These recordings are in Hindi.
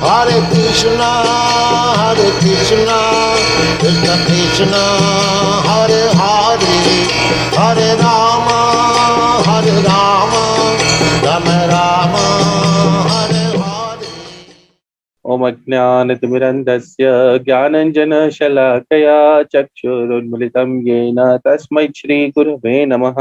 Hare Krishna, Krishna Krishna, Hare Hare, Hare Rama, Rama Rama, Hare Hare. ओम अज्ञानतिमिरन्धस्य ज्ञानाञ्जनशलाकया चक्षुरुन्मिलितं येन तस्मै श्रीगुरवे नमः।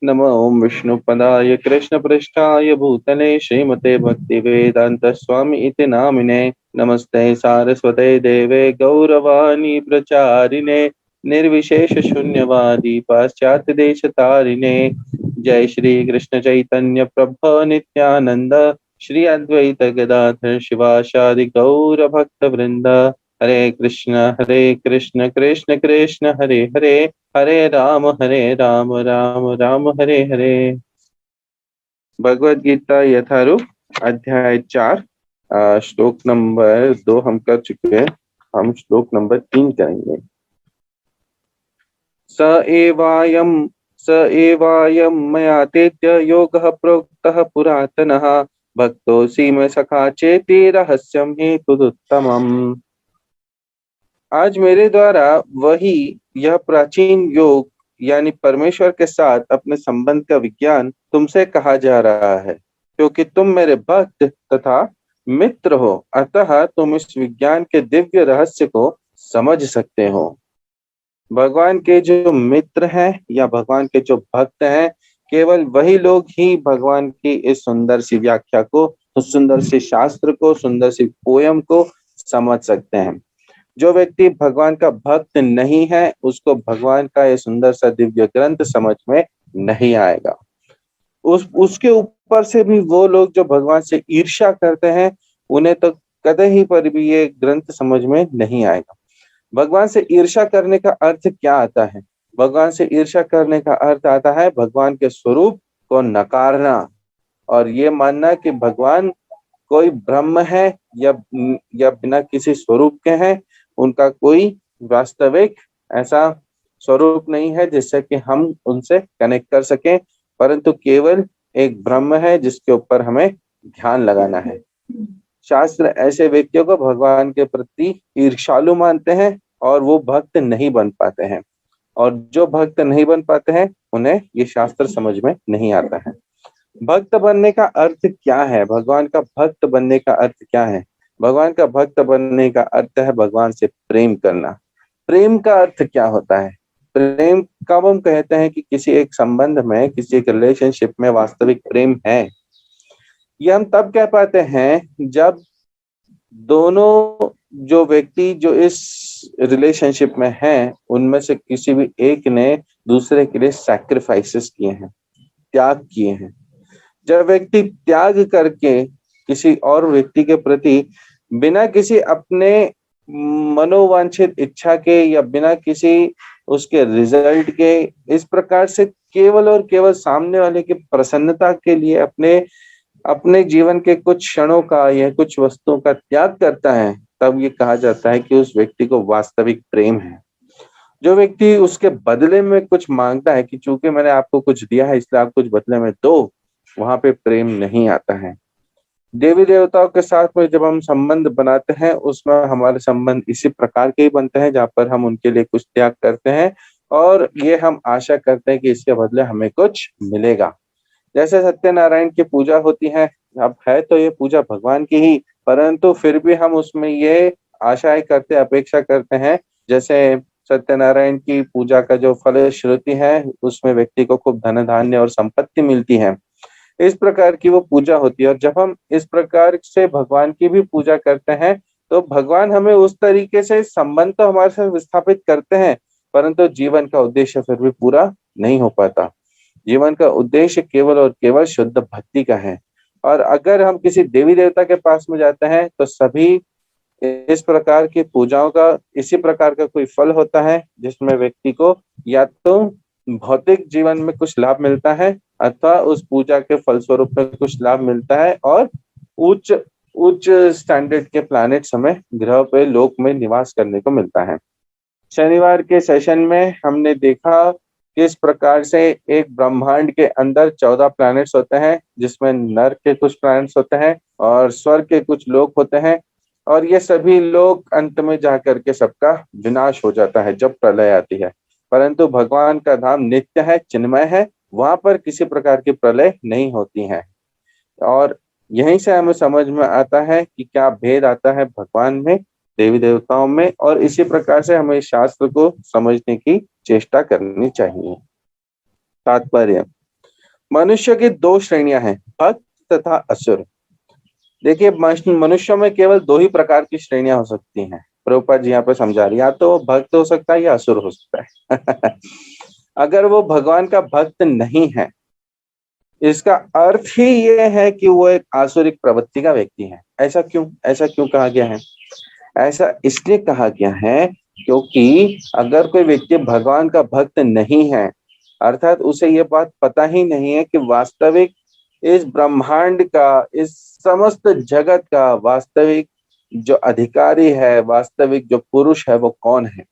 नमो ओम विष्णुपदाय कृष्णपृष्ठाय भूतले श्रीमते भक्तिवेदान्तस्वामी इति नामिने। नमस्ते सारस्वते देवे गौरवाणी प्रचारिणे निर्विशेष शून्यवादी पाश्चात्य देशतारिणे। जय श्री कृष्ण चैतन्य प्रभु नित्यानंद श्री अद्वैत गदाधर शिवासादि गौर भक्त वृंद। हरे कृष्ण कृष्ण कृष्ण हरे हरे, हरे राम राम राम हरे हरे। भगवद गीता यथारूप अध्याय 4 श्लोक नंबर 2 हम कर चुके हैं। हम श्लोक नंबर 3 करेंगे। स एवायं मया तेत्य योगः प्रोक्तः पुरातनः भक्तोऽसि मे सखा चेति रहस्यं हेतुदुत्तमम्। आज मेरे द्वारा वही यह प्राचीन योग यानी परमेश्वर के साथ अपने संबंध का विज्ञान तुमसे कहा जा रहा है, क्योंकि तुम मेरे भक्त तथा मित्र हो, अतः तुम इस विज्ञान के दिव्य रहस्य को समझ सकते हो। भगवान के जो मित्र हैं या भगवान के जो भक्त हैं, केवल वही लोग ही भगवान की इस सुंदर सी व्याख्या को, उस सुंदर सी शास्त्र को, सुंदर सी पोयम को समझ सकते हैं। जो व्यक्ति भगवान का भक्त नहीं है, उसको भगवान का ये सुंदर सा दिव्य ग्रंथ समझ में नहीं आएगा। उसके ऊपर से भी वो लोग जो भगवान से ईर्ष्या करते हैं, उन्हें तो कतई पर भी ये ग्रंथ समझ में नहीं आएगा। भगवान से ईर्ष्या करने का अर्थ क्या आता है? भगवान से ईर्ष्या करने का अर्थ आता है भगवान के स्वरूप को नकारना और ये मानना कि भगवान कोई ब्रह्म है या बिना किसी स्वरूप के हैं, उनका कोई वास्तविक ऐसा स्वरूप नहीं है जिससे कि हम उनसे कनेक्ट कर सकें, परंतु केवल एक ब्रह्म है जिसके ऊपर हमें ध्यान लगाना है। शास्त्र ऐसे व्यक्तियों को भगवान के प्रति ईर्ष्यालु मानते हैं और वो भक्त नहीं बन पाते हैं, और जो भक्त नहीं बन पाते हैं उन्हें ये शास्त्र समझ में नहीं आता है। भक्त बनने का अर्थ क्या है? भगवान का भक्त बनने का अर्थ क्या है? भगवान का भक्त बनने का अर्थ है भगवान से प्रेम करना। प्रेम का अर्थ क्या होता है? प्रेम कब हम कहते हैं कि किसी एक संबंध में, किसी एक रिलेशनशिप में वास्तविक प्रेम है? ये हम तब कह पाते हैं जब दोनों जो व्यक्ति जो इस रिलेशनशिप में हैं, उनमें से किसी भी एक ने दूसरे के लिए सैक्रिफाइसेस किए हैं, त्याग किए हैं। जब व्यक्ति त्याग करके किसी और व्यक्ति के प्रति बिना किसी अपने मनोवांछित इच्छा के या बिना किसी उसके रिजल्ट के, इस प्रकार से केवल और केवल सामने वाले की प्रसन्नता के लिए अपने जीवन के कुछ क्षणों का या कुछ वस्तुओं का त्याग करता है, तब ये कहा जाता है कि उस व्यक्ति को वास्तविक प्रेम है। जो व्यक्ति उसके बदले में कुछ मांगता है कि चूंकि मैंने आपको कुछ दिया है इसलिए आप कुछ बदले में दो, वहां पे प्रेम नहीं आता है। देवी देवताओं के साथ में जब हम संबंध बनाते हैं, उसमें हमारे संबंध इसी प्रकार के ही बनते हैं, जहाँ पर हम उनके लिए कुछ त्याग करते हैं और ये हम आशा करते हैं कि इसके बदले हमें कुछ मिलेगा। जैसे सत्यनारायण की पूजा होती है, अब है तो ये पूजा भगवान की ही, परंतु फिर भी हम उसमें ये आशाएं करते, अपेक्षा करते हैं जैसे सत्यनारायण की पूजा का जो फल श्रुति है उसमें व्यक्ति को खूब धन धान्य और संपत्ति मिलती है। इस प्रकार की वो पूजा होती है। और जब हम इस प्रकार से भगवान की भी पूजा करते हैं तो भगवान हमें उस तरीके से संबंध तो हमारे साथ विस्थापित करते हैं, परंतु जीवन का उद्देश्य फिर भी पूरा नहीं हो पाता। जीवन का उद्देश्य केवल और केवल शुद्ध भक्ति का है। और अगर हम किसी देवी देवता के पास में जाते हैं तो सभी इस प्रकार की पूजाओं का इसी प्रकार का कोई फल होता है, जिसमें व्यक्ति को या तो भौतिक जीवन में कुछ लाभ मिलता है अथवा उस पूजा के फलस्वरूप में कुछ लाभ मिलता है, और उच्च उच्च स्टैंडर्ड के प्लैनेट्स हमें ग्रह पे लोक में निवास करने को मिलता है। शनिवार के सेशन में हमने देखा किस प्रकार से एक ब्रह्मांड के अंदर 14 प्लैनेट्स होते हैं, जिसमें नर के कुछ प्लैनेट्स होते हैं और स्वर्ग के कुछ लोक होते हैं, और ये सभी लोग अंत में जाकर के सबका विनाश हो जाता है जब प्रलय आती है। परंतु भगवान का धाम नित्य है, चिन्मय है, वहां पर किसी प्रकार की प्रलय नहीं होती है। और यहीं से हमें समझ में आता है कि क्या भेद आता है भगवान में, देवी देवताओं में, और इसी प्रकार से हमें शास्त्र को समझने की चेष्टा करनी चाहिए। तात्पर्य, मनुष्य की दो श्रेणियां हैं, भक्त तथा असुर। देखिए, मनुष्यों में केवल दो ही प्रकार की श्रेणियां हो सकती हैं। प्रभुपाद जी यहाँ पे समझा रही, या तो वो भक्त हो सकता है या असुर हो सकता है। अगर वो भगवान का भक्त नहीं है, इसका अर्थ ही ये है कि वो एक आसुरिक प्रवृत्ति का व्यक्ति है। ऐसा क्यों कहा गया है? ऐसा इसलिए कहा गया है क्योंकि अगर कोई व्यक्ति भगवान का भक्त नहीं है, अर्थात उसे ये बात पता ही नहीं है कि वास्तविक इस ब्रह्मांड का, इस समस्त जगत का वास्तविक जो अधिकारी है, वास्तविक जो पुरुष है, वो कौन है।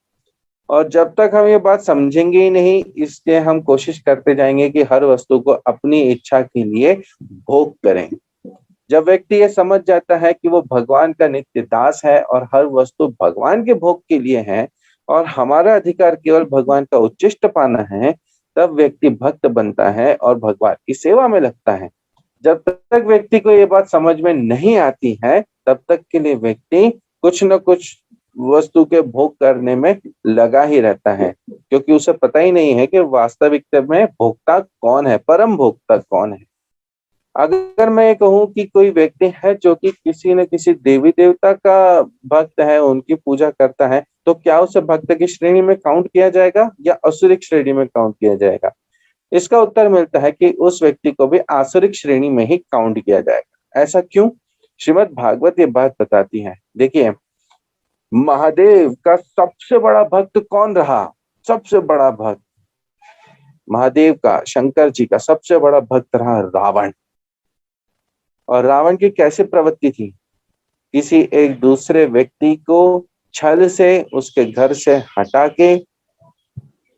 और जब तक हम ये बात समझेंगे ही नहीं, इसलिए हम कोशिश करते जाएंगे कि हर वस्तु को अपनी इच्छा के लिए भोग करें। जब व्यक्ति ये समझ जाता है कि वो भगवान का नित्य दास है और हर वस्तु भगवान के भोग के लिए है और हमारा अधिकार केवल भगवान का उच्चिष्ट पाना है, तब व्यक्ति भक्त बनता है और भगवान की सेवा में लगता है। जब तक व्यक्ति को ये बात समझ में नहीं आती है, तब तक के लिए व्यक्ति कुछ न कुछ वस्तु के भोग करने में लगा ही रहता है, क्योंकि उसे पता ही नहीं है कि वास्तविकता में भोक्ता कौन है, परम भोक्ता कौन है। अगर मैं ये कहूँ कि कोई व्यक्ति है जो कि किसी न किसी देवी देवता का भक्त है, उनकी पूजा करता है, तो क्या उसे भक्त की श्रेणी में काउंट किया जाएगा या असुरिक श्रेणी में काउंट किया जाएगा? इसका उत्तर मिलता है कि उस व्यक्ति को भी आसुरिक श्रेणी में ही काउंट किया जाएगा। ऐसा क्यों? श्रीमद् भागवत ये बात बताती है। देखिए, महादेव का सबसे बड़ा भक्त कौन रहा? सबसे बड़ा भक्त महादेव का, शंकर जी का सबसे बड़ा भक्त रहा रावण। और रावण की कैसे प्रवृत्ति थी? किसी एक दूसरे व्यक्ति को छल से उसके घर से हटा के,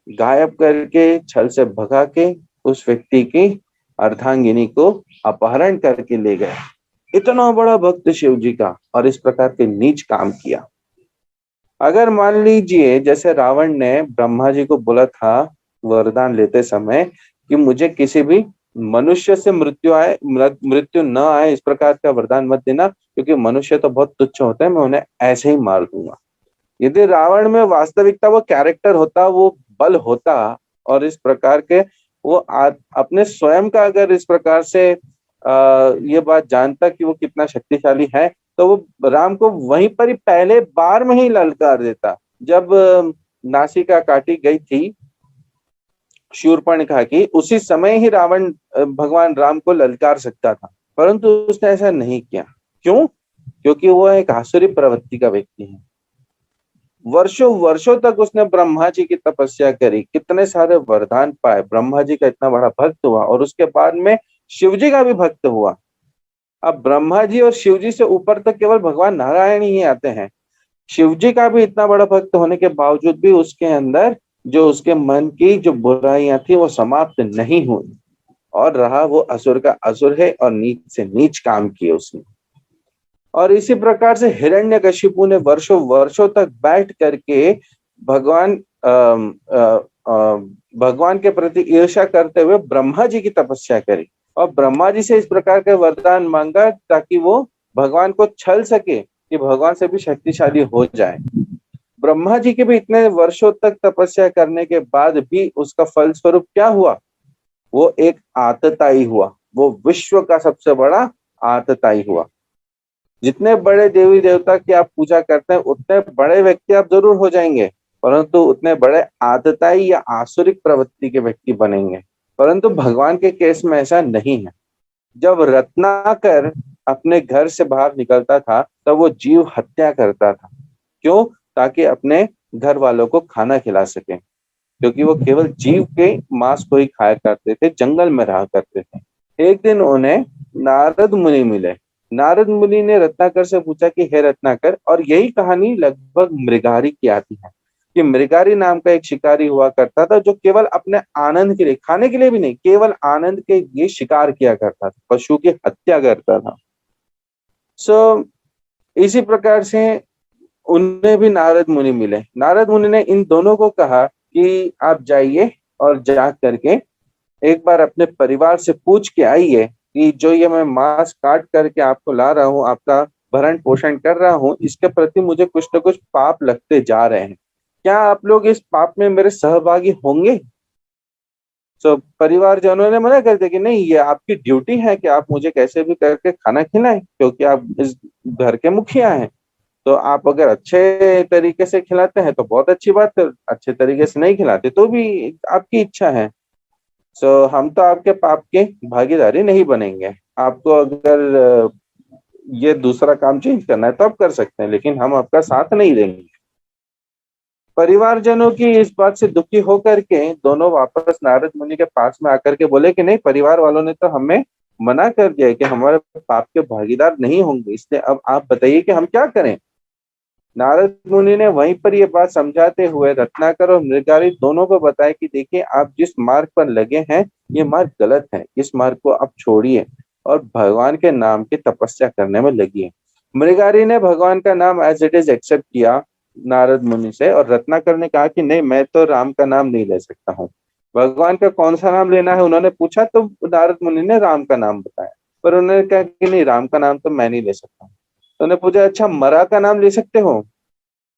गायब करके, छल से भगा के उस व्यक्ति की अर्धांगिनी को अपहरण करके ले गए। इतना बड़ा भक्त शिव जी का, और इस प्रकार के नीच काम किया। अगर मान लीजिए जैसे रावण ने ब्रह्मा जी को बोला था वरदान लेते समय कि मुझे किसी भी मनुष्य से मृत्यु न आए, इस प्रकार का वरदान मत देना, क्योंकि मनुष्य तो बहुत तुच्छ होते हैं, मैं उन्हें ऐसे ही मार दूंगा। यदि रावण में वास्तविकता वो कैरेक्टर होता, वो बल होता, और इस प्रकार के वो अपने स्वयं का अगर इस प्रकार से ये बात जानता कि वो कितना शक्तिशाली है, तो वो राम को वहीं पर ही पहले बार में ही ललकार देता। जब नासिका काटी गई थी शूर्पणखा की, उसी समय ही रावण भगवान राम को ललकार सकता था, परंतु उसने ऐसा नहीं किया। क्यों? क्योंकि वो एक आसुरी प्रवृत्ति का व्यक्ति है। वर्षों वर्षों तक उसने ब्रह्मा जी की तपस्या करी, कितने सारे वरदान पाए, ब्रह्मा जी का इतना बड़ा भक्त हुआ, और उसके बाद में शिव जी का भी भक्त हुआ। अब ब्रह्मा जी और शिव जी से ऊपर तक केवल भगवान नारायण ही आते हैं। शिव जी का भी इतना बड़ा भक्त होने के बावजूद भी उसके अंदर जो उसके मन की जो बुराइयां थी वो समाप्त नहीं हुई, और रहा वो असुर का असुर है, और नीच से नीच काम किए उसने। और इसी प्रकार से हिरण्यकशिपु ने वर्षों वर्षों तक बैठ करके भगवान भगवान के प्रति ईर्ष्या करते हुए ब्रह्मा जी की तपस्या करी, और ब्रह्मा जी से इस प्रकार का वरदान मांगा ताकि वो भगवान को छल सके कि भगवान से भी शक्तिशाली हो जाए। ब्रह्मा जी के भी इतने वर्षों तक तपस्या करने के बाद भी उसका फलस्वरूप क्या हुआ? वो एक आतताई हुआ, वो विश्व का सबसे बड़ा आतताई हुआ। जितने बड़े देवी देवता की आप पूजा करते हैं, उतने बड़े व्यक्ति आप जरूर हो जाएंगे, परंतु उतने बड़े आतताई या आसुरिक प्रवृत्ति के व्यक्ति बनेंगे। परंतु भगवान के केस में ऐसा नहीं है। जब रत्नाकर अपने घर से बाहर निकलता था, तब वो जीव हत्या करता था। क्यों? ताकि अपने घर वालों को खाना खिला सके, क्योंकि वो केवल जीव के मांस को ही खाया करते थे, जंगल में रहा करते थे। एक दिन उन्हें नारद मुनि मिले। नारद मुनि ने रत्नाकर से पूछा कि हे रत्नाकर, और यही कहानी लगभग मृगारी की आती है, कि मृगारी नाम का एक शिकारी हुआ करता था जो केवल अपने आनंद के लिए, खाने के लिए भी नहीं, केवल आनंद के लिए शिकार किया करता था, पशु की हत्या करता था। सो इसी प्रकार से उन्हें भी नारद मुनि मिले। नारद मुनि ने इन दोनों को कहा कि आप जाइए और जा करके एक बार अपने परिवार से पूछ के आइए कि जो ये मैं मांस काट करके आपको ला रहा हूँ, आपका भरण पोषण कर रहा हूँ, इसके प्रति मुझे कुछ न कुछ पाप लगते जा रहे हैं। क्या आप लोग इस पाप में मेरे सहभागी होंगे? तो परिवारजनों ने मना कर दिया कि नहीं, ये आपकी ड्यूटी है कि आप मुझे कैसे भी करके खाना खिलाएं, क्योंकि आप इस घर के मुखिया हैं। तो आप अगर अच्छे तरीके से खिलाते हैं तो बहुत अच्छी बात है, अच्छे तरीके से नहीं खिलाते तो भी आपकी इच्छा है। सो हम तो आपके पाप के भागीदारी नहीं बनेंगे। आपको अगर ये दूसरा काम चेंज करना है तो आप कर सकते हैं, लेकिन हम आपका साथ नहीं देंगे। परिवारजनों की इस बात से दुखी होकर के दोनों वापस नारद मुनि के पास में आकर के बोले कि नहीं, परिवार वालों ने तो हमें मना कर दिया कि हमारे पाप के भागीदार नहीं होंगे, इसलिए अब आप बताइए कि हम क्या करें। नारद मुनि ने वहीं पर ये बात समझाते हुए रत्नाकर और मृगारी दोनों को बताया कि देखिए, आप जिस मार्ग पर लगे हैं ये मार्ग गलत है, इस मार्ग को आप छोड़िए और भगवान के नाम की तपस्या करने में लगिए। मृगारी ने भगवान का नाम एज इट इज एक्सेप्ट किया नारद मुनि से, और रत्नाकर ने कहा कि नहीं, मैं तो राम का नाम नहीं ले सकता हूँ। भगवान का कौन सा नाम लेना है उन्होंने पूछा तो नारद मुनि ने राम का नाम बताया, पर उन्होंने कहा कि नहीं, राम का नाम तो मैं नहीं ले सकता हूँ। तो उन्होंने पूछा अच्छा, मरा का नाम ले सकते हो?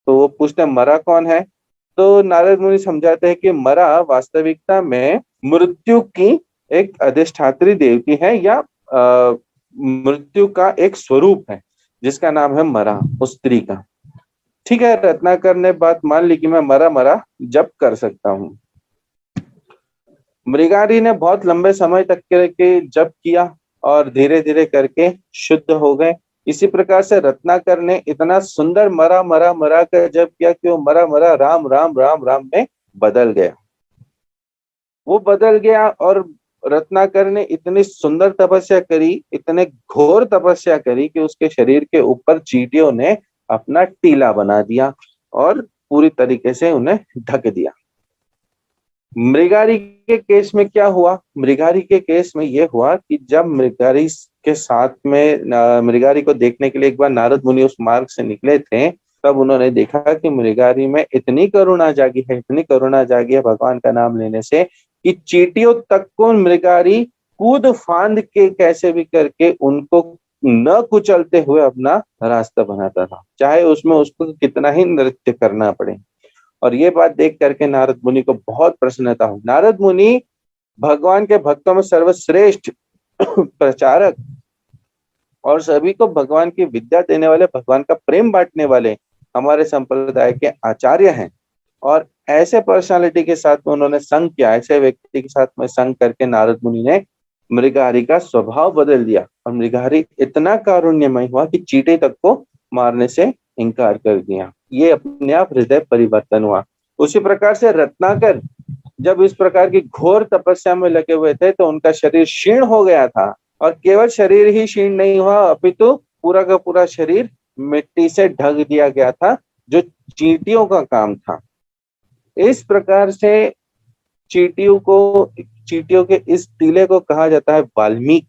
तो वो पूछते हैं मरा कौन है? तो नारद मुनि समझाते हैं कि मरा वास्तविकता में मृत्यु की एक अधिष्ठात्री देवती है, या मृत्यु का एक स्वरूप है जिसका नाम है मरा, उस स्त्री का। ठीक है, रत्नाकर ने बात मान ली कि मैं मरा मरा जप कर सकता हूँ। मृगारी ने बहुत लंबे समय तक के जप किया और धीरे धीरे करके शुद्ध हो गए। इसी प्रकार से रत्नाकर ने इतना सुंदर मरा मरा मरा कर जप किया कि वो मरा मरा राम राम राम राम में बदल गया। वो बदल गया और रत्नाकर ने इतनी सुंदर तपस्या करी, इतने घोर तपस्या करी कि उसके शरीर के ऊपर चींटियों ने अपना टीला बना दिया और पूरी तरीके से उन्हें ढक दिया। मृगारी के केस में क्या हुआ? मृगारी के केस में यह हुआ कि जब मृगारी के साथ में मृगारी को देखने के लिए एक बार नारद मुनि उस मार्ग से निकले थे, तब उन्होंने देखा कि मृगारी में इतनी करुणा जागी है, इतनी करुणा जागी है भगवान का नाम लेने से, कि चींटियों तक को मृगारी कूद फांद के कैसे भी करके उनको न कुचलते हुए अपना रास्ता बनाता था, चाहे उसमें उसको कितना ही नृत्य करना पड़े। और ये बात देख करके नारद मुनि को बहुत प्रसन्नता हुई। नारद मुनि भगवान के भक्तों में सर्वश्रेष्ठ प्रचारक और सभी को भगवान की विद्या देने वाले, भगवान का प्रेम बांटने वाले हमारे संप्रदाय के आचार्य हैं। और ऐसे पर्सनालिटी के साथ में उन्होंने संग किया, ऐसे व्यक्ति के साथ में संग करके नारद मुनि ने मृगारी का स्वभाव बदल दिया और मृगारी इतना कारुण्यमय हुआ कि चींटी तक को मारने से इनकार कर दिया। ये अपने आप हृदय परिवर्तन हुआ। उसी प्रकार से रत्नाकर जब इस प्रकार की घोर तपस्या में लगे हुए थे तो उनका शरीर क्षीण हो गया था, और केवल शरीर ही क्षीण नहीं हुआ अपितु पूरा का पूरा शरीर मिट्टी से ढक दिया गया था, जो चींटियों का काम था। इस प्रकार से चींटियों के इस टीले को कहा जाता है वाल्मीकि,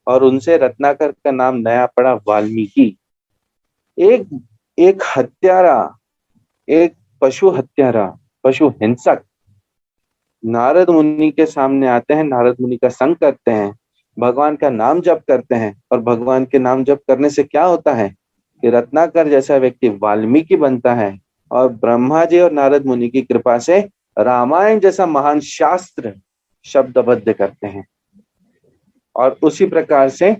और उनसे रत्नाकर का नाम नया पड़ा वाल्मीकि। एक एक हत्यारा, एक पशु हत्यारा, पशु हिंसक नारद मुनि के सामने आते हैं, नारद मुनि का संग करते हैं, भगवान का नाम जप करते हैं, और भगवान के नाम जप करने से क्या होता है कि रत्नाकर जैसा व्यक्ति वाल्मीकि बनता है, और ब्रह्मा जी और नारद मुनि की कृपा से रामायण जैसा महान शास्त्र शब्दबद्ध करते हैं। और उसी प्रकार से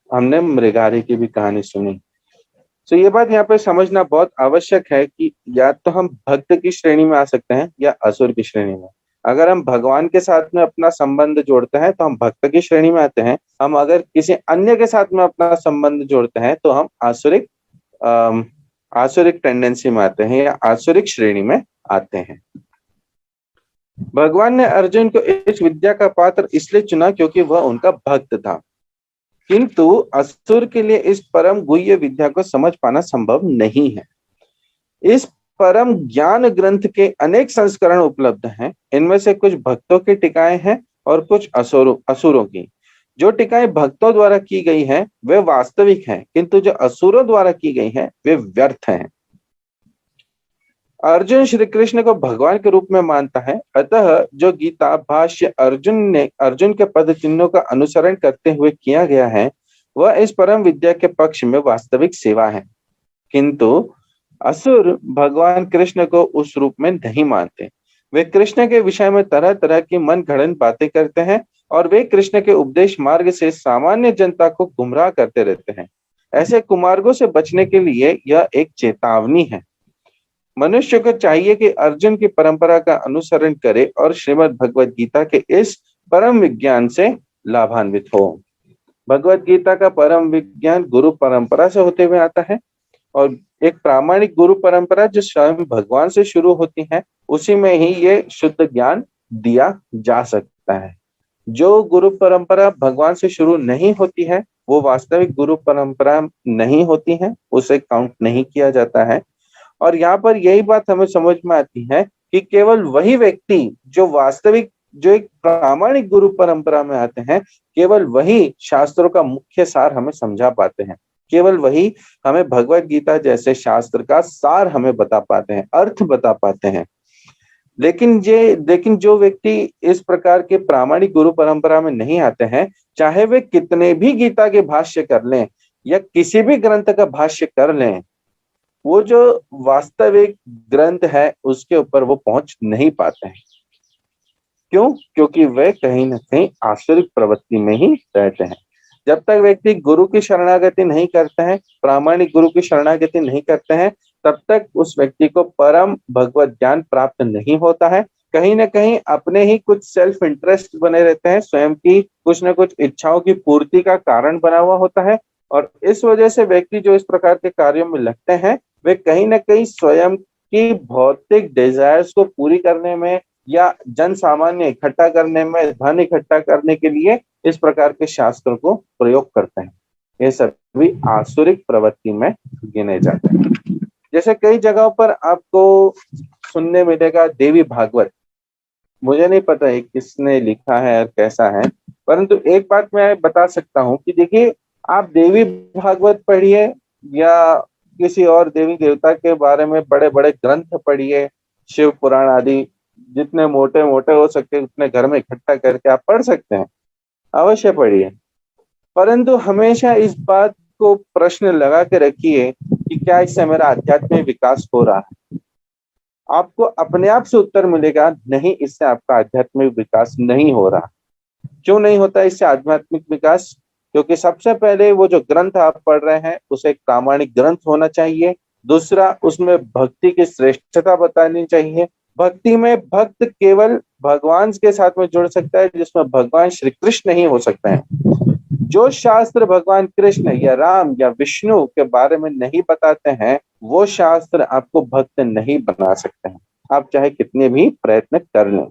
हमने मृगारी की भी कहानी सुनी। तो ये बात यहाँ पे समझना बहुत आवश्यक है कि या तो हम भक्त की श्रेणी में आ सकते हैं या असुर की श्रेणी में। अगर हम भगवान के साथ में अपना संबंध जोड़ते हैं तो हम भक्त की श्रेणी में आते हैं, हम अगर किसी अन्य के साथ में अपना संबंध जोड़ते हैं तो हम आसुरिक टेंडेंसी में आते हैं या आसुरिक श्रेणी में आते हैं। भगवान ने अर्जुन को इस विद्या का पात्र इसलिए चुना क्योंकि वह उनका भक्त था, किंतु असुर के लिए इस परम गुह्य विद्या को समझ पाना संभव नहीं है। इस परम ज्ञान ग्रंथ के अनेक संस्करण उपलब्ध हैं। इनमें से कुछ भक्तों की टीकाएं हैं और कुछ असुरों की। जो टीकाएं भक्तों द्वारा की गई हैं वे वास्तविक हैं, किंतु जो असुरों द्वारा की गई हैं वे व्यर्थ हैं। अर्जुन श्री कृष्ण को भगवान के रूप में मानता है, अतः जो गीता भाष्य अर्जुन के पद चिन्हों का अनुसरण करते हुए किया गया है वह इस परम विद्या के पक्ष में वास्तविक सेवा है। किंतु असुर भगवान कृष्ण को उस रूप में नहीं मानते। वे कृष्ण के विषय में तरह तरह की मन गढ़ंत बातें करते हैं और वे कृष्ण के उपदेश मार्ग से सामान्य जनता को गुमराह करते रहते हैं। ऐसे कुमार्गों से बचने के लिए यह एक चेतावनी है। मनुष्य को चाहिए कि अर्जुन की परंपरा का अनुसरण करे और श्रीमद् भगवत गीता के इस परम विज्ञान से लाभान्वित हो। भगवत गीता का परम विज्ञान गुरु परंपरा से होते हुए आता है और एक प्रामाणिक गुरु परंपरा जो स्वयं भगवान से शुरू होती है, उसी में ही ये शुद्ध ज्ञान दिया जा सकता है। जो गुरु परंपरा भगवान से शुरू नहीं होती है वो वास्तविक गुरु परंपरा नहीं होती है, उसे काउंट नहीं किया जाता है। और यहाँ पर यही बात हमें समझ में आती है कि केवल वही व्यक्ति जो एक प्रामाणिक गुरु परंपरा में आते हैं, केवल वही शास्त्रों का मुख्य सार हमें समझा पाते हैं। केवल वही हमें भगवत गीता जैसे शास्त्र का सार हमें बता पाते हैं, अर्थ बता पाते हैं। लेकिन जो व्यक्ति इस प्रकार के प्रामाणिक गुरु परंपरा में नहीं आते हैं, चाहे वे कितने भी गीता के भाष्य कर लें या किसी भी ग्रंथ का भाष्य कर लें, वो जो वास्तविक ग्रंथ है उसके ऊपर वो पहुंच नहीं पाते हैं। क्यों? क्योंकि वे कहीं ना कहीं आसुरिक प्रवृत्ति में ही रहते हैं। जब तक व्यक्ति गुरु की शरणागति नहीं करते हैं, प्रामाणिक गुरु की शरणागति नहीं करते हैं, तब तक उस व्यक्ति को परम भगवत ज्ञान प्राप्त नहीं होता है। कहीं ना कहीं अपने ही कुछ सेल्फ इंटरेस्ट बने रहते हैं, स्वयं की कुछ ना कुछ इच्छाओं की पूर्ति का कारण बना हुआ होता है। और इस वजह से व्यक्ति जो इस प्रकार के कार्यों में लगते हैं वे कहीं ना कहीं स्वयं की भौतिक डिजायर्स को पूरी करने में या जन सामान्य इकट्ठा करने में, धन इकट्ठा करने के लिए इस प्रकार के शास्त्रों को प्रयोग करते हैं। ये सभी आसुरिक प्रवृत्ति में गिने जाते हैं। जैसे कई जगहों पर आपको सुनने मिलेगा देवी भागवत। मुझे नहीं पता है किसने लिखा है और कैसा है, परंतु एक बात मैं बता सकता हूँ कि देखिए, आप देवी भागवत पढ़िए या किसी और देवी देवता के बारे में बड़े बड़े ग्रंथ पढ़िए, शिव पुराण आदि जितने मोटे मोटे हो सकते उतने घर में इकट्ठा करके आप पढ़ सकते हैं, अवश्य पढ़िए। परंतु हमेशा इस बात को प्रश्न लगा के रखिए कि क्या इससे मेरा आध्यात्मिक विकास हो रहा है। आपको अपने आप से उत्तर मिलेगा, नहीं, इससे आपका आध्यात्मिक विकास नहीं हो रहा। क्यों नहीं होता इससे आध्यात्मिक विकास? क्योंकि सबसे पहले वो जो ग्रंथ आप पढ़ रहे हैं उसे एक प्रामाणिक ग्रंथ होना चाहिए। दूसरा, उसमें भक्ति की श्रेष्ठता बतानी चाहिए। भक्ति में भक्त केवल भगवान के साथ में जुड़ सकता है जिसमें भगवान श्री कृष्ण ही हो सकते हैं। जो शास्त्र भगवान कृष्ण या राम या विष्णु के बारे में नहीं बताते हैं वो शास्त्र आपको भक्त नहीं बना सकते हैं, आप चाहे कितने भी प्रयत्न कर लें।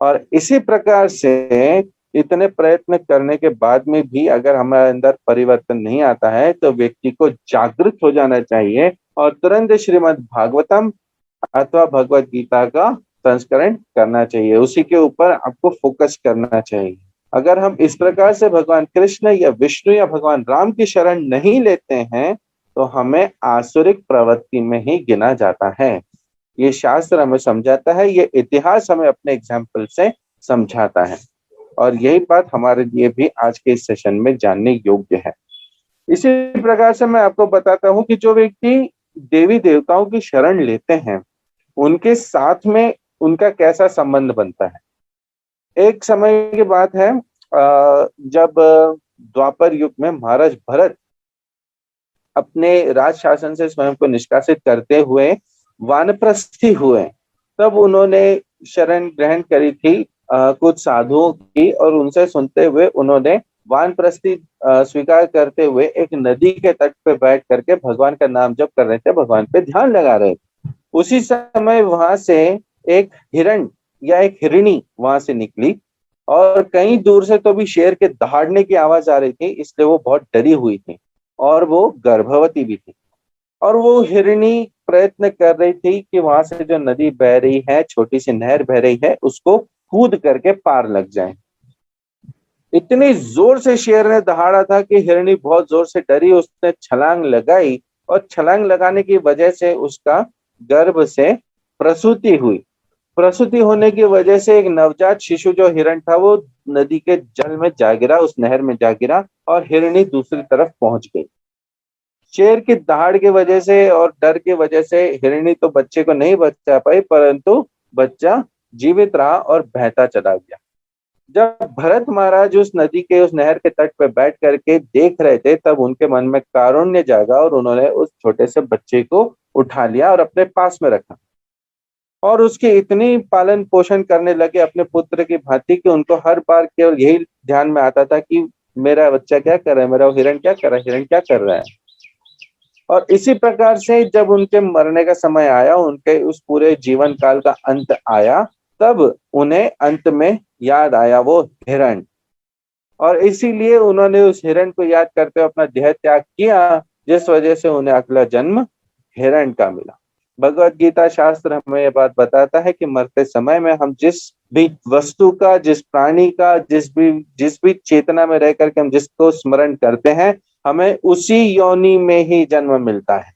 और इसी प्रकार से इतने प्रयत्न करने के बाद में भी अगर हमारे अंदर परिवर्तन नहीं आता है तो व्यक्ति को जागृत हो जाना चाहिए और तुरंत श्रीमद् भागवतम अथवा भगवत गीता का संस्करण करना चाहिए, उसी के ऊपर आपको फोकस करना चाहिए। अगर हम इस प्रकार से भगवान कृष्ण या विष्णु या भगवान राम की शरण नहीं लेते हैं तो हमें आसुरिक प्रवृत्ति में ही गिना जाता है। ये शास्त्र हमें समझाता है, ये इतिहास हमें अपने एग्जाम्पल से समझाता है, और यही बात हमारे लिए भी आज के इस सेशन में जानने योग्य है। इसी प्रकार से मैं आपको बताता हूँ कि जो व्यक्ति देवी देवताओं की शरण लेते हैं उनके साथ में उनका कैसा संबंध बनता है। एक समय की बात है, जब द्वापर युग में महाराज भरत अपने राज शासन से स्वयं को निष्कासित करते हुए वानप्रस्थी हुए, तब उन्होंने शरण ग्रहण करी थी कुछ साधुओं की, और उनसे सुनते हुए उन्होंने वानप्रस्थी स्वीकार करते हुए एक नदी के तट पे बैठ करके भगवान का नाम जप कर रहे थे, भगवान पे ध्यान लगा रहे थे। उसी समय वहां से एक हिरण या एक हिरणी वहां से निकली, और कहीं दूर से तो भी शेर के दहाड़ने की आवाज आ रही थी, इसलिए वो बहुत डरी हुई थी और वो गर्भवती भी थी। और वो हिरणी प्रयत्न कर रही थी कि वहां से जो नदी बह रही है, छोटी सी नहर बह रही है, उसको कूद करके पार लग जाए। इतनी जोर से शेर ने दहाड़ा था कि हिरणी बहुत जोर से डरी, उसने छलांग लगाई और छलांग लगाने की वजह से उसका गर्भ से प्रसूति हुई। प्रसूति होने की वजह से एक नवजात शिशु जो हिरण था वो नदी के जल में जा गिरा, उस नहर में जा गिरा और हिरणी दूसरी तरफ पहुंच गई। शेर की दहाड़ की वजह से और डर की वजह से हिरणी तो बच्चे को नहीं बचा पाई, परंतु बच्चा जीवित रहा और बहता चला गया। जब भरत महाराज उस नदी के उस नहर के तट पर बैठ करके देख रहे थे, तब उनके मन में कारुण्य जागा और उन्होंने उस छोटे से बच्चे को उठा लिया और अपने पास में रखा और उसकी इतनी पालन पोषण करने लगे अपने पुत्र की भांति कि उनको हर बार केवल यही ध्यान में आता था कि मेरा बच्चा क्या कर रहा है, मेरा हिरण क्या कर रहा है, हिरण क्या कर रहा है। और इसी प्रकार से जब उनके मरने का समय आया, उनके उस पूरे जीवन काल का अंत आया, तब उन्हें अंत में याद आया वो हिरण, और इसीलिए उन्होंने उस हिरण को याद करते हुए अपना देह त्याग किया, जिस वजह से उन्हें अगला जन्म हिरण का मिला। भगवत गीता शास्त्र हमें यह बात बताता है कि मरते समय में हम जिस भी वस्तु का, जिस प्राणी का, जिस भी चेतना में रह करके हम जिसको स्मरण करते हैं, हमें उसी योनि में ही जन्म मिलता है।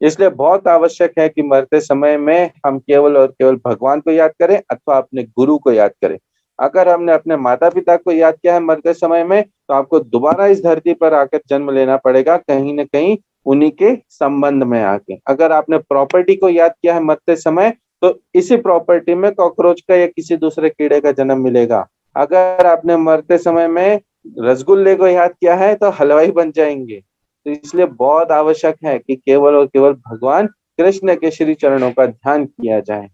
इसलिए बहुत आवश्यक है कि मरते समय में हम केवल और केवल भगवान को याद करें अथवा अपने गुरु को याद करें। अगर हमने अपने माता पिता को याद किया है मरते समय में, तो आपको दोबारा इस धरती पर आकर जन्म लेना पड़ेगा, कहीं ना कहीं उन्हीं के संबंध में आके। अगर आपने प्रॉपर्टी को याद किया है मरते समय, तो इसी प्रॉपर्टी में कॉकरोच का या किसी दूसरे कीड़े का जन्म मिलेगा। अगर आपने मरते समय में रसगुल्ले को याद किया है, तो हलवाई बन जाएंगे। तो इसलिए बहुत आवश्यक है कि केवल और केवल भगवान कृष्ण के श्री चरणों का ध्यान किया जाए।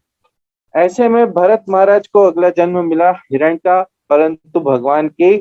ऐसे में भरत महाराज को अगला जन्म मिला हिरण का, परंतु भगवान की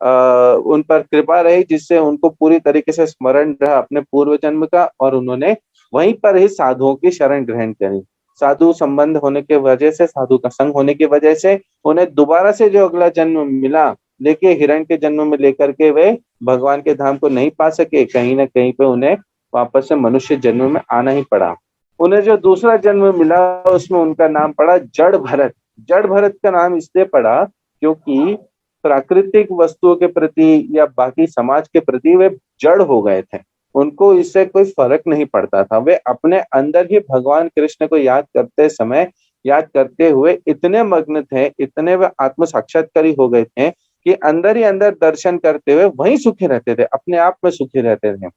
उन पर कृपा रही, जिससे उनको पूरी तरीके से स्मरण रहा अपने पूर्व जन्म का, और उन्होंने वहीं पर ही साधुओं की शरण ग्रहण करी। साधु संबंध होने के वजह से, साधु का संग होने की वजह से उन्हें दोबारा से जो अगला जन्म मिला, लेकिन हिरण के जन्म में लेकर के वे भगवान के धाम को नहीं पा सके, कहीं ना कहीं पे उन्हें वापस से मनुष्य जन्म में आना ही पड़ा। उन्हें जो दूसरा जन्म मिला उसमें उनका नाम पड़ा जड़ भरत। जड़ भरत का नाम इसलिए पड़ा क्योंकि प्राकृतिक वस्तुओं के प्रति या बाकी समाज के प्रति वे जड़ हो गए थे, उनको इससे कोई फर्क नहीं पड़ता था। वे अपने अंदर ही भगवान कृष्ण को याद करते समय, याद करते हुए इतने मग्न थे, इतने वे आत्म साक्षात्कारी हो गए थे कि अंदर ही अंदर दर्शन करते हुए वहीं सुखी रहते थे, अपने आप में सुखी रहते थे।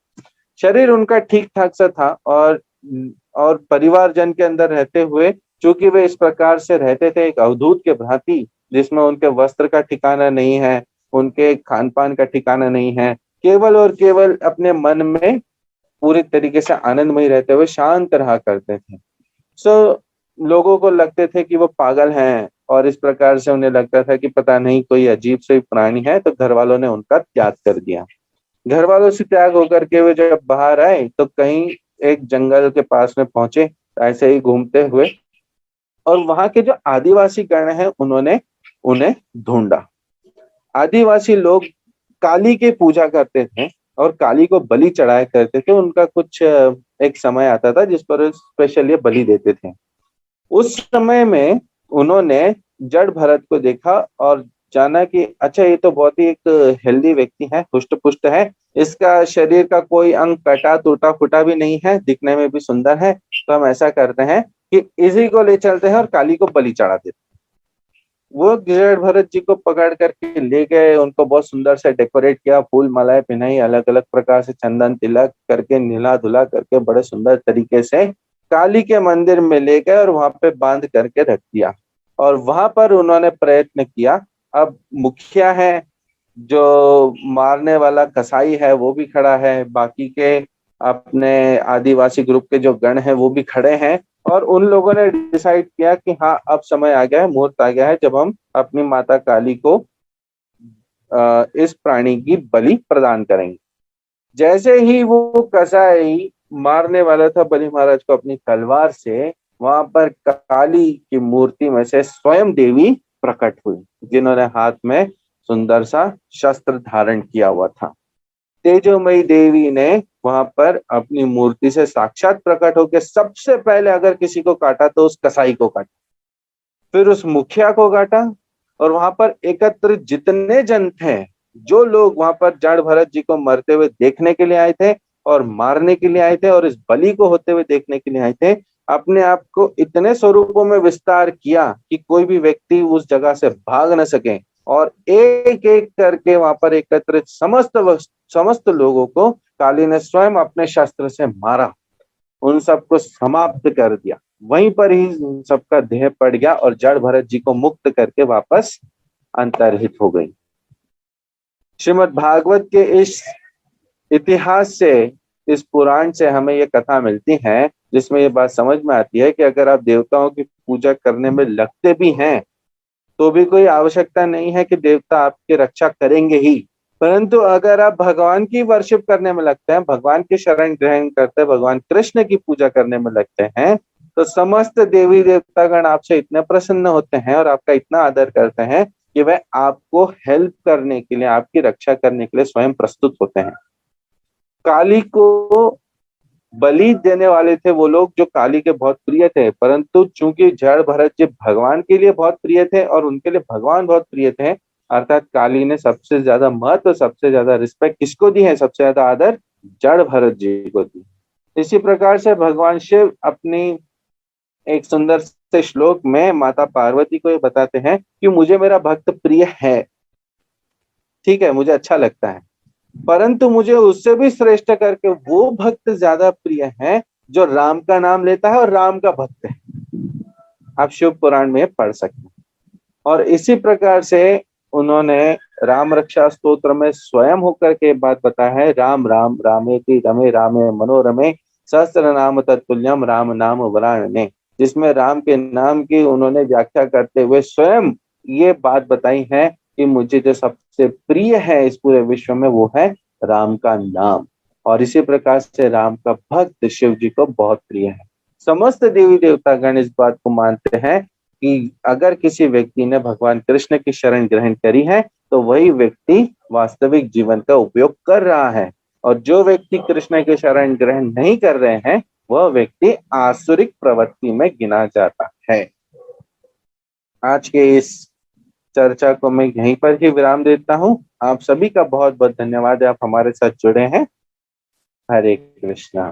शरीर उनका ठीक ठाक सा था, और परिवारजन के अंदर रहते हुए चूंकि वे इस प्रकार से रहते थे एक अवधूत के भांति, जिसमें उनके वस्त्र का ठिकाना नहीं है, उनके खान पान का ठिकाना नहीं है, केवल और केवल अपने मन में पूरी तरीके से आनंदमय रहते हुए शांत रहा करते थे। लोगों को लगते थे कि वो पागल हैं, और इस प्रकार से उन्हें लगता था कि पता नहीं कोई अजीब से प्राणी है, तो घर वालों ने उनका त्याग कर दिया। घर वालों से त्याग होकर के वे जब बाहर आए तो कहीं एक जंगल के पास में पहुंचे, ऐसे ही घूमते हुए, और वहां के जो आदिवासी गण हैं उन्होंने उन्हें ढूंढा। आदिवासी लोग काली की पूजा करते थे और काली को बलि चढ़ाया करते थे। उनका कुछ एक समय आता था जिस पर स्पेशल ये बलि देते थे। उस समय में उन्होंने जड़ भरत को देखा और जाना कि अच्छा, ये तो बहुत ही एक हेल्दी व्यक्ति है, हुष्ट पुष्ट है, इसका शरीर का कोई अंग कटा टूटा फूटा भी नहीं है, दिखने में भी सुंदर है, तो हम ऐसा करते हैं कि इसी को ले चलते हैं और काली को बलि चढ़ा देते हैं। वो जड़ भरत जी को पकड़ करके ले गए, उनको बहुत सुंदर से डेकोरेट किया, फूल मालाएं पहनाई, अलग अलग प्रकार से चंदन तिलक करके, नीला धुला करके बड़े सुंदर तरीके से काली के मंदिर में ले गए और वहां पे बांध करके रख दिया। और वहां पर उन्होंने प्रयत्न किया। अब मुखिया है, जो मारने वाला कसाई है वो भी खड़ा है, बाकी के अपने आदिवासी ग्रुप के जो गण हैं वो भी खड़े हैं, और उन लोगों ने डिसाइड किया कि हाँ, अब समय आ गया है, मुहूर्त आ गया है जब हम अपनी माता काली को इस प्राणी की बलि प्रदान करेंगे। जैसे ही वो कसाई मारने वाला था बलि महाराज को अपनी तलवार से, वहां पर काली की मूर्ति में से स्वयं देवी प्रकट हुई, जिन्होंने हाथ में सुंदर सा शस्त्र धारण किया हुआ था। तेजोमयी देवी ने वहां पर अपनी मूर्ति से साक्षात प्रकट होकर सबसे पहले अगर किसी को काटा तो उस कसाई को काटा, फिर उस मुखिया को काटा। और वहां पर एकत्र जितने जन थे, जो लोग वहां पर जड़ भरत जी को मरते हुए देखने के लिए आए थे और मारने के लिए आए थे और इस बलि को होते हुए देखने के लिए आए थे, अपने आप को इतने स्वरूपों में विस्तार किया कि कोई भी व्यक्ति उस जगह से भाग न सके। और एक एक करके वहां पर एकत्रित समस्त लोगों को काली ने स्वयं अपने शस्त्र से मारा, उन सबको समाप्त कर दिया। वहीं पर ही उन सबका देह पड़ गया और जड़ भरत जी को मुक्त करके वापस अंतर्हित हो गई। श्रीमद् भागवत के इस इतिहास से, इस पुराण से हमें ये कथा मिलती है, जिसमें ये बात समझ में आती है कि अगर आप देवताओं की पूजा करने में लगते भी हैं तो भी कोई आवश्यकता नहीं है कि देवता आपकी रक्षा करेंगे ही। परंतु अगर आप भगवान की वर्शिप करने में लगते हैं, भगवान की शरण ग्रहण करते हैं, भगवान कृष्ण की पूजा करने में लगते हैं, तो समस्त देवी देवतागण आपसे इतने प्रसन्न होते हैं और आपका इतना आदर करते हैं कि वह आपको हेल्प करने के लिए, आपकी रक्षा करने के लिए स्वयं प्रस्तुत होते हैं। काली को बलि देने वाले थे वो लोग जो काली के बहुत प्रिय थे, परंतु चूंकि जड़ भरत जी भगवान के लिए बहुत प्रिय थे और उनके लिए भगवान बहुत प्रिय थे, अर्थात काली ने सबसे ज्यादा महत्व, सबसे ज्यादा रिस्पेक्ट किसको दी है, सबसे ज्यादा आदर जड़ भरत जी को दी। इसी प्रकार से भगवान शिव अपनी एक सुंदर से श्लोक में माता पार्वती को ये बताते हैं कि मुझे मेरा भक्त प्रिय है, ठीक है, मुझे अच्छा लगता है, परंतु मुझे उससे भी श्रेष्ठ करके वो भक्त ज्यादा प्रिय है जो राम का नाम लेता है और राम का भक्त है। आप शिव पुराण में पढ़ सकते हैं। और इसी प्रकार से उन्होंने राम रक्षा स्तोत्र में स्वयं होकर के बात बताया है, राम राम रामेति रमे रामे मनोरमे सहस्त्र नाम तत्तुल्यम राम नाम वरानने, जिसमें राम के नाम की उन्होंने व्याख्या करते हुए स्वयं ये बात बताई है कि मुझे जो सबसे प्रिय है इस पूरे विश्व में वो है राम का नाम। और इसी प्रकार से राम का भक्त शिव जी को बहुत प्रिय है। समस्त देवी देवतागण इस बात को मानते हैं कि अगर किसी व्यक्ति ने भगवान कृष्ण की शरण ग्रहण करी है तो वही व्यक्ति वास्तविक जीवन का उपयोग कर रहा है, और जो व्यक्ति कृष्ण की शरण ग्रहण नहीं कर रहे हैं वह व्यक्ति आसुरिक प्रवृत्ति में गिना जाता है। आज के इस चर्चा को मैं यहीं पर ही विराम देता हूँ। आप सभी का बहुत बहुत धन्यवाद, आप हमारे साथ जुड़े हैं। हरे कृष्णा।